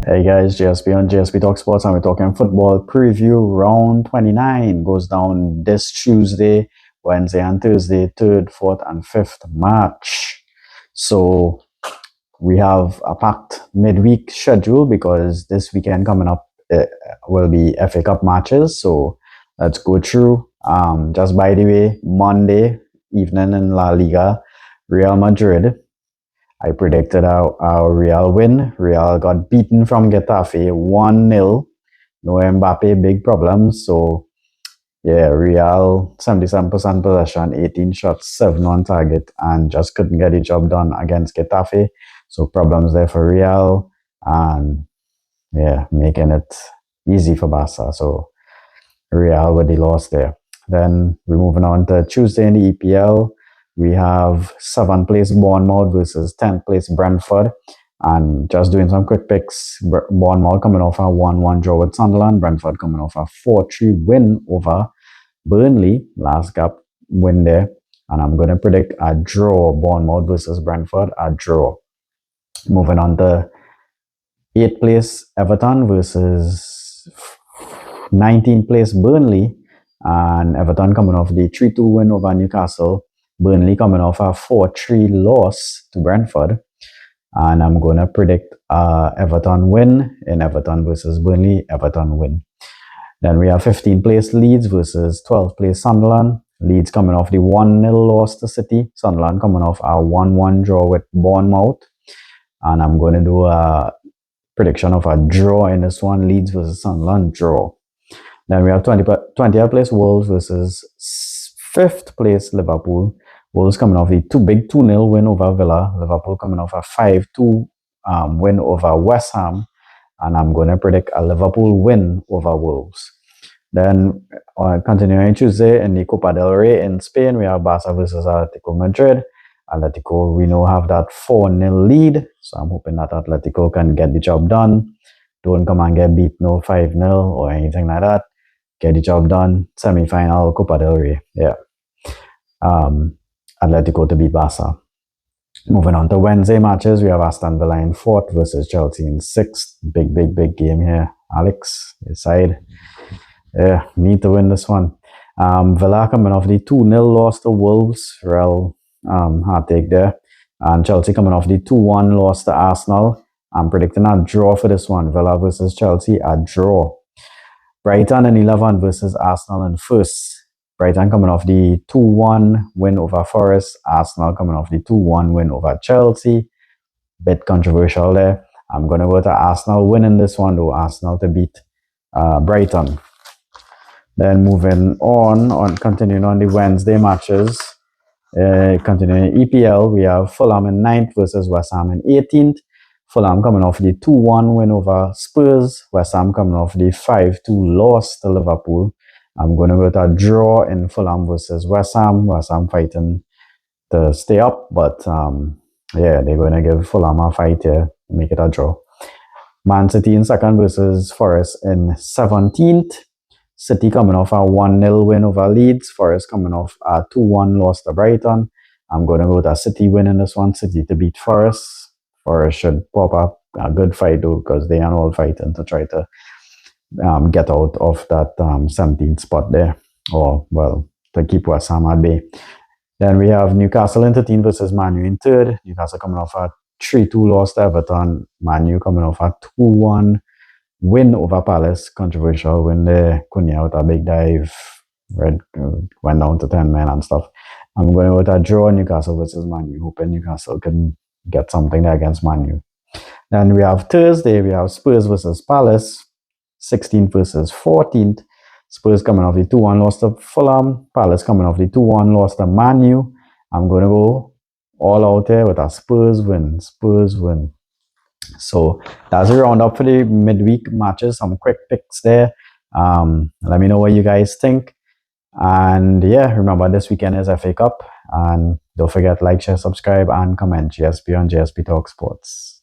Hey guys, JSP on JSP Talk Sports, and we're talking football preview. Round 29 goes down this Tuesday, Wednesday, and Thursday, 3rd, 4th, and 5th March. So we have a packed midweek schedule because this weekend coming up will be FA Cup matches. So let's go through. Just by the way, Monday evening in La Liga, Real Madrid. I predicted our Real win. Real got beaten from Getafe 1-0. No Mbappe, big problems. So, yeah, Real 77% possession, 18 shots, 7 on target, and just couldn't get the job done against Getafe. So, problems there for Real. And, yeah, making it easy for Barca. So, Real with the loss there. Then we're moving on to Tuesday in the EPL. We have 7th place Bournemouth versus 10th place Brentford. And just doing some quick picks, Bournemouth coming off a 1-1 draw with Sunderland. Brentford coming off a 4-3 win over Burnley. Last gap win there. And I'm going to predict a draw, Bournemouth versus Brentford, a draw. Moving on to 8th place Everton versus 19th place Burnley. And Everton coming off the 3-2 win over Newcastle. Burnley coming off a 4-3 loss to Brentford. And I'm going to predict Everton win in Everton versus Burnley. Everton win. Then we have 15th place Leeds versus 12th place Sunderland. Leeds coming off the 1-0 loss to City. Sunderland coming off a 1-1 draw with Bournemouth. And I'm going to do a prediction of a draw in this one. Leeds versus Sunderland draw. Then we have 20th place Wolves versus 5th place Liverpool. Wolves coming off the big 2-0 win over Villa. Liverpool coming off a 5-2 win over West Ham. And I'm going to predict a Liverpool win over Wolves. Then continuing Tuesday in the Copa del Rey in Spain, we have Barca versus Atletico Madrid. Atletico, we know, have that 4-0 lead. So I'm hoping that Atletico can get the job done. Don't come and get beat no 5-0 or anything like that. Get the job done. Semi-final Copa del Rey. Yeah. Atletico to beat Barca. Moving on to Wednesday matches, we have Aston Villa in 4th versus Chelsea in 6th. Big game here. Alex, your side. Yeah, need to win this one. Villa coming off the 2-0 loss to Wolves. Real hard take there. And Chelsea coming off the 2-1 loss to Arsenal. I'm predicting a draw for this one. Villa versus Chelsea, a draw. Brighton in 11th versus Arsenal in 1st. Brighton coming off the 2-1 win over Forest. Arsenal coming off the 2-1 win over Chelsea. Bit controversial there. I'm going to go to Arsenal winning this one, though. Arsenal to beat Brighton. Then moving on, continuing on the Wednesday matches. Continuing EPL, we have Fulham in 9th versus West Ham in 18th. Fulham coming off the 2-1 win over Spurs. West Ham coming off the 5-2 loss to Liverpool. I'm going to go to a draw in Fulham versus West Ham. West Ham fighting to stay up, but yeah, they're going to give Fulham a fight here to make it a draw. Man City in 2nd versus Forest in 17th. City coming off a 1-0 win over Leeds. Forest coming off a 2-1 loss to Brighton. I'm going to go to City winning this one. City to beat Forest. Forest should pop up a good fight though, because they are all fighting to try to get out of that 17th spot there, or well, to keep West Ham at bay. Then we have Newcastle in 13th versus Man U in 3rd. Newcastle coming off a 3-2 loss to Everton. Man U coming off a 2-1 win over Palace. Controversial win there. Cunha with a big dive. Went down to 10 men and stuff. I'm going to go to a draw, Newcastle versus Man U, hoping Newcastle can get something there against Man U. Then we have Thursday, we have Spurs versus Palace. 16th versus 14th. Spurs coming off the 2-1 loss to Fulham. Palace coming off the 2-1 loss to Man U. I'm going to go all out here with a Spurs win. Spurs win. So that's a roundup for the midweek matches. Some quick picks there. Let me know what you guys think. And yeah, remember this weekend is FA Cup. And don't forget, like, share, subscribe, and comment. JSP on JSP Talk Sports.